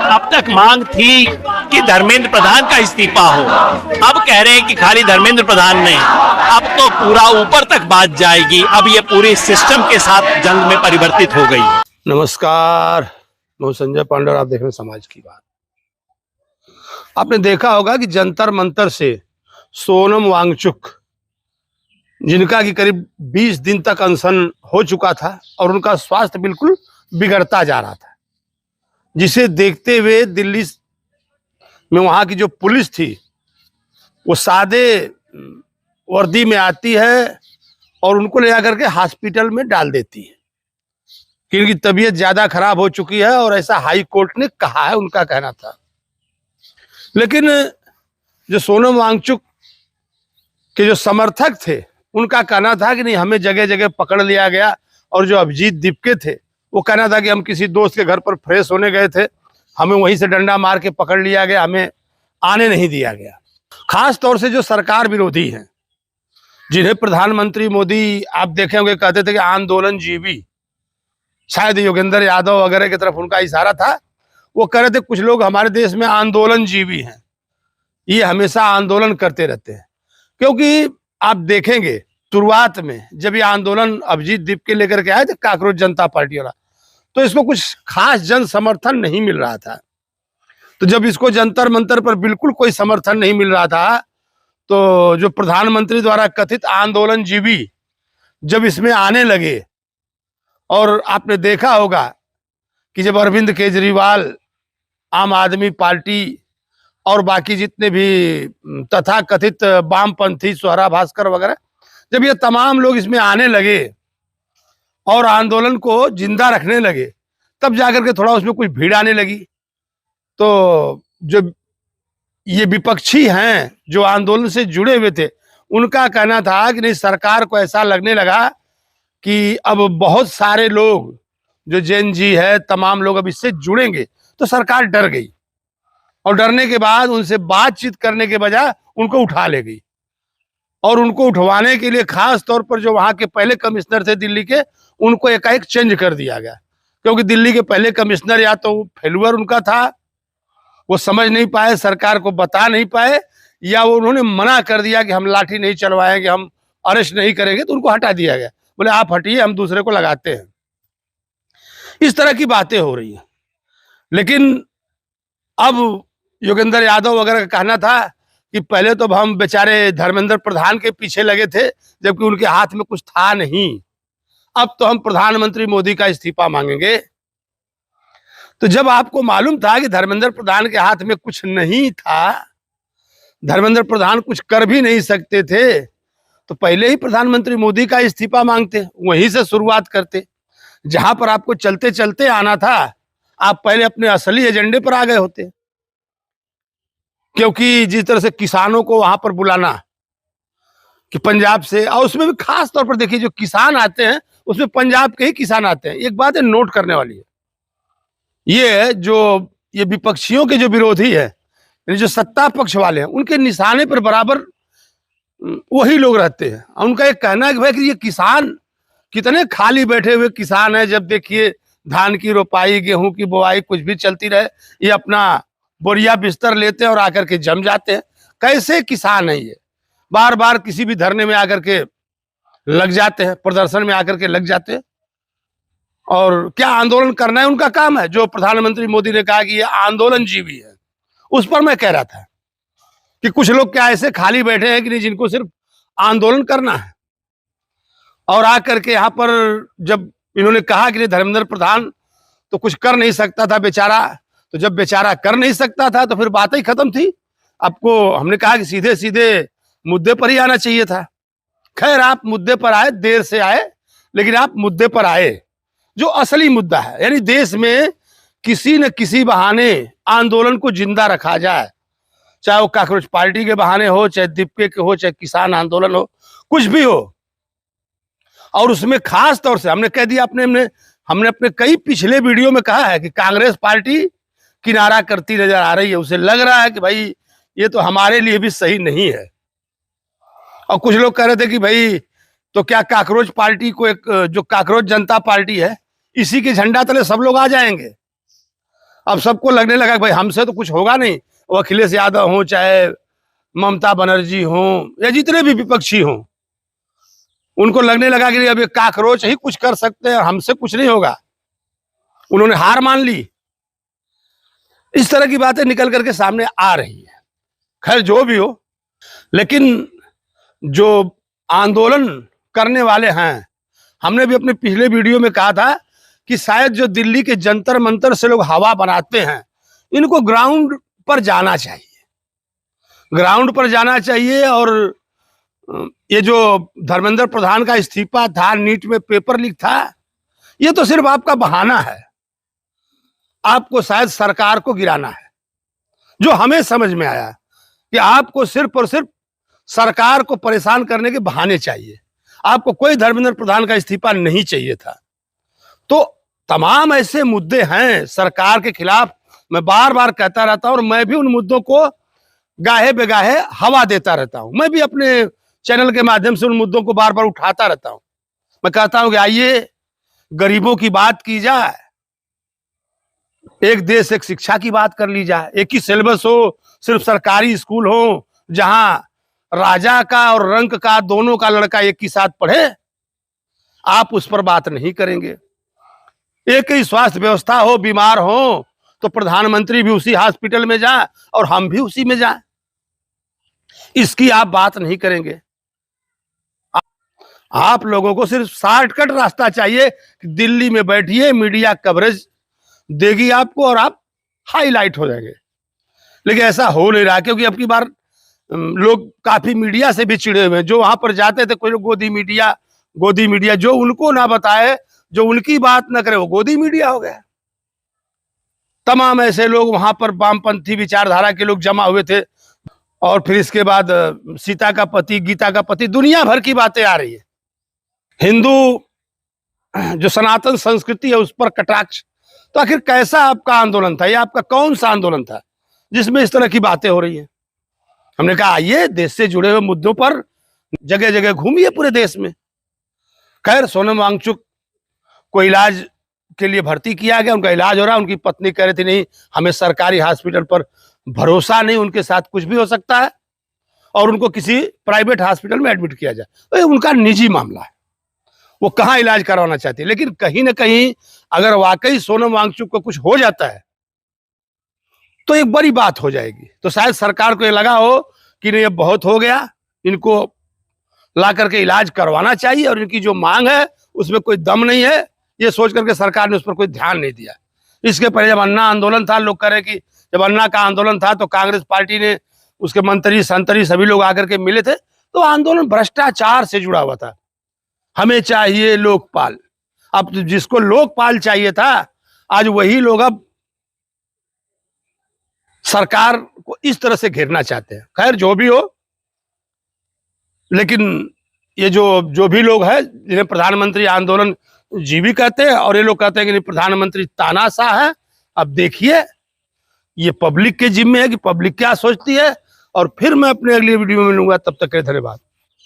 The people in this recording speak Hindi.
अब तक मांग थी कि धर्मेंद्र प्रधान का इस्तीफा हो, अब कह रहे हैं कि खाली धर्मेंद्र प्रधान नहीं, अब तो पूरा ऊपर तक बात जाएगी। अब ये पूरी सिस्टम के साथ जंग में परिवर्तित हो गई। नमस्कार, मैं संजय पांडे और आप देख रहे हैं समाज की बात। आपने देखा होगा कि जंतर मंतर से सोनम वांगचुक, जिनका कि करीब 20 दिन तक अनशन हो चुका था और उनका स्वास्थ्य बिल्कुल बिगड़ता जा रहा था, जिसे देखते हुए दिल्ली में वहां की जो पुलिस थी वो सादे वर्दी में आती है और उनको ले जाकर के हॉस्पिटल में डाल देती है कि इनकी तबीयत ज्यादा खराब हो चुकी है, और ऐसा हाई कोर्ट ने कहा है, उनका कहना था। लेकिन जो सोनम वांगचुक के जो समर्थक थे उनका कहना था कि नहीं, हमें जगह जगह पकड़ लिया गया, और जो अभिजीत दीपके थे वो कहना था कि हम किसी दोस्त के घर पर फ्रेश होने गए थे, हमें वहीं से डंडा मार के पकड़ लिया गया, हमें आने नहीं दिया गया। खास तौर से जो सरकार विरोधी हैं, जिन्हें प्रधानमंत्री मोदी आप देखे होंगे कहते थे कि आंदोलन जीवी, शायद योगेंद्र यादव वगैरह की तरफ उनका इशारा था, वो कह रहे थे कुछ लोग हमारे देश में आंदोलन जीवी हैं, ये हमेशा आंदोलन करते रहते हैं। क्योंकि आप देखेंगे शुरुआत में जब ये आंदोलन अभिजीत दीपके लेकर के आए थे काकरोच जनता पार्टी वाला, तो इसको कुछ खास जन समर्थन नहीं मिल रहा था। तो जब इसको जंतर मंतर पर बिल्कुल कोई समर्थन नहीं मिल रहा था, तो जो प्रधानमंत्री द्वारा कथित आंदोलन जीवी जब इसमें आने लगे, और आपने देखा होगा कि जब अरविंद केजरीवाल, आम आदमी पार्टी और बाकी जितने भी तथा कथित वामपंथी सोहरा भास्कर वगैरह, जब ये तमाम लोग इसमें आने लगे और आंदोलन को जिंदा रखने लगे, तब जाकर के थोड़ा उसमें कुछ भीड़ आने लगी। तो जो ये विपक्षी हैं जो आंदोलन से जुड़े हुए थे, उनका कहना था कि नहीं, सरकार को ऐसा लगने लगा कि अब बहुत सारे लोग जो जेन जी है, तमाम लोग अब इससे जुड़ेंगे, तो सरकार डर गई, और डरने के बाद उनसे बातचीत करने के बजाय उनको उठा ले गई। और उनको उठवाने के लिए खास तौर पर जो वहां के पहले कमिश्नर थे दिल्ली के, उनको एकाएक चेंज कर दिया गया। क्योंकि दिल्ली के पहले कमिश्नर या तो फेलुअर उनका था, वो समझ नहीं पाए, सरकार को बता नहीं पाए, या वो उन्होंने मना कर दिया कि हम लाठी नहीं चलवाएंगे, हम अरेस्ट नहीं करेंगे, तो उनको हटा दिया गया। बोले आप हटिए, हम दूसरे को लगाते हैं। इस तरह की बातें हो रही हैं। लेकिन अब योगेंद्र यादव वगैरह का कहना था कि पहले तो हम बेचारे धर्मेंद्र प्रधान के पीछे लगे थे, जबकि उनके हाथ में कुछ था नहीं, अब तो हम प्रधानमंत्री मोदी का इस्तीफा मांगेंगे। तो जब आपको मालूम था कि धर्मेंद्र प्रधान के हाथ में कुछ नहीं था, धर्मेंद्र प्रधान कुछ कर भी नहीं सकते थे, तो पहले ही प्रधानमंत्री मोदी का इस्तीफा मांगते, वहीं से शुरुआत करते। जहां पर आपको चलते चलते आना था, आप पहले अपने असली एजेंडे पर आ गए होते। क्योंकि जिस तरह से किसानों को वहां पर बुलाना कि पंजाब से, और उसमें भी खास तौर पर देखिए जो किसान आते हैं उसमें पंजाब के ही किसान आते हैं। एक बात है नोट करने वाली है, ये विपक्षियों के जो विरोधी है, जो सत्ता पक्ष वाले हैं, उनके निशाने पर बराबर वही लोग रहते हैं। उनका एक कहना है कि भाई कि ये किसान कितने खाली बैठे हुए किसान हैं, जब देखिए धान की रोपाई, गेहूं की बुआई, कुछ भी चलती रहे, ये अपना बोरिया बिस्तर लेते हैं और आकर के जम जाते हैं। कैसे किसान है ये, बार बार किसी भी धरने में आकर के लग जाते हैं, प्रदर्शन में आकर के लग जाते हैं, और क्या आंदोलन करना है उनका काम है। जो प्रधानमंत्री मोदी ने कहा कि ये आंदोलन जीवी है, उस पर मैं कह रहा था कि कुछ लोग क्या ऐसे खाली बैठे हैं कि नहीं, जिनको सिर्फ आंदोलन करना है। और आकर के यहाँ पर जब इन्होंने कहा कि धर्मेंद्र प्रधान तो कुछ कर नहीं सकता था बेचारा, तो जब बेचारा कर नहीं सकता था तो फिर बात ही खत्म थी। आपको हमने कहा कि सीधे सीधे मुद्दे पर ही आना चाहिए था। खैर आप मुद्दे पर आए, देर से आए, लेकिन आप मुद्दे पर आए, जो असली मुद्दा है। यानी देश में किसी न किसी बहाने आंदोलन को जिंदा रखा जाए, चाहे वो काकरोच पार्टी के बहाने हो, चाहे दीपके के हो, चाहे किसान आंदोलन हो, कुछ भी हो। और उसमें खास तौर से हमने कह दिया, हमने अपने कई पिछले वीडियो में कहा है कि कांग्रेस पार्टी किनारा करती नजर आ रही है। उसे लग रहा है कि भाई ये तो हमारे लिए भी सही नहीं है। और कुछ लोग कह रहे थे कि भाई तो क्या काकरोच पार्टी को, एक जो काकरोच जनता पार्टी है, इसी के झंडा तले सब लोग आ जाएंगे। अब सबको लगने लगा कि भाई हमसे तो कुछ होगा नहीं। वो अखिलेश यादव हो, चाहे ममता बनर्जी हो, या जितने भी विपक्षी हों, उनको लगने लगा कि अब ये काकरोच ही कुछ कर सकते हैं और हमसे कुछ नहीं होगा। उन्होंने हार मान ली। इस तरह की बातें निकल करके सामने आ रही है। खैर जो भी हो, लेकिन जो आंदोलन करने वाले हैं, हमने भी अपने पिछले वीडियो में कहा था कि शायद जो दिल्ली के जंतर मंतर से लोग हवा बनाते हैं, इनको ग्राउंड पर जाना चाहिए, ग्राउंड पर जाना चाहिए। और ये जो धर्मेंद्र प्रधान का इस्तीफा था, नीट में पेपर लीक था, ये तो सिर्फ आपका बहाना है। आपको शायद सरकार को गिराना है। जो हमें समझ में आया कि आपको सिर्फ और सिर्फ सरकार को परेशान करने के बहाने चाहिए। आपको कोई धर्मेंद्र प्रधान का इस्तीफा नहीं चाहिए था। तो तमाम ऐसे मुद्दे हैं सरकार के खिलाफ, मैं बार बार कहता रहता हूं, और मैं भी उन मुद्दों को गाहे बेगाहे हवा देता रहता हूं। मैं भी अपने चैनल के माध्यम से उन मुद्दों को बार बार उठाता रहता हूं। मैं कहता हूं कि आइए गरीबों की बात की जाए, एक देश एक शिक्षा की बात कर ली जाए, एक ही सिलेबस हो, सिर्फ सरकारी स्कूल हो जहां राजा का और रंक का दोनों का लड़का एक ही साथ पढ़े। आप उस पर बात नहीं करेंगे। एक ही स्वास्थ्य व्यवस्था हो, बीमार हो तो प्रधानमंत्री भी उसी हॉस्पिटल में जाए और हम भी उसी में जाए, इसकी आप बात नहीं करेंगे। आप लोगों को सिर्फ शॉर्टकट रास्ता चाहिए कि दिल्ली में बैठिए, मीडिया कवरेज देगी आपको और आप हाईलाइट हो जाएंगे। लेकिन ऐसा हो नहीं रहा, क्योंकि अब की बार लोग काफी मीडिया से भी चिड़े हुए हैं। जो वहां पर जाते थे कोई लोग गोदी मीडिया, जो उनको ना बताए, जो उनकी बात ना करे, वो गोदी मीडिया हो गया। तमाम ऐसे लोग वहां पर वामपंथी विचारधारा के लोग जमा हुए थे। और फिर इसके बाद सीता का पति, गीता का पति, दुनिया भर की बातें आ रही है। हिंदू जो सनातन संस्कृति है उस पर कटाक्ष। तो आखिर कैसा आपका आंदोलन था? ये आपका कौन सा आंदोलन था जिसमें इस तरह की बातें हो रही हैं? हमने कहा आइए देश से जुड़े हुए मुद्दों पर जगह जगह घूमिए पूरे देश में। खैर सोनम वांगचुक को इलाज के लिए भर्ती किया गया, उनका इलाज हो रहा है। उनकी पत्नी कह रही थी नहीं, हमें सरकारी हॉस्पिटल पर भरोसा नहीं, उनके साथ कुछ भी हो सकता है और उनको किसी प्राइवेट हॉस्पिटल में एडमिट किया जाए। तो ये उनका निजी मामला है, वो कहाँ इलाज करवाना चाहती है। लेकिन कहीं ना कहीं अगर वाकई सोनम वांगचुक को कुछ हो जाता है तो एक बड़ी बात हो जाएगी। तो शायद सरकार को ये लगा हो कि नहीं अब बहुत हो गया, इनको ला करके इलाज करवाना चाहिए और इनकी जो मांग है उसमें कोई दम नहीं है, ये सोच करके सरकार ने उस पर कोई ध्यान नहीं दिया। इसके पहले जब अन्ना आंदोलन था, लोग कह रहे कि जब अन्ना का आंदोलन था तो कांग्रेस पार्टी ने, उसके मंत्री संतरी सभी लोग आकर के मिले थे, तो आंदोलन भ्रष्टाचार से जुड़ा हुआ था। हमें चाहिए लोकपाल। अब जिसको लोकपाल चाहिए था, आज वही लोग अब सरकार को इस तरह से घेरना चाहते हैं। खैर जो भी हो, लेकिन ये जो भी लोग हैं जिन्हें प्रधानमंत्री आंदोलन जीवी कहते हैं, और ये लोग कहते हैं कि प्रधानमंत्री तानाशाह है। अब देखिए ये पब्लिक के जिम्मे है कि पब्लिक क्या सोचती है। और फिर मैं अपने अगली वीडियो में मिलूंगा, तब तक के लिए धन्यवाद।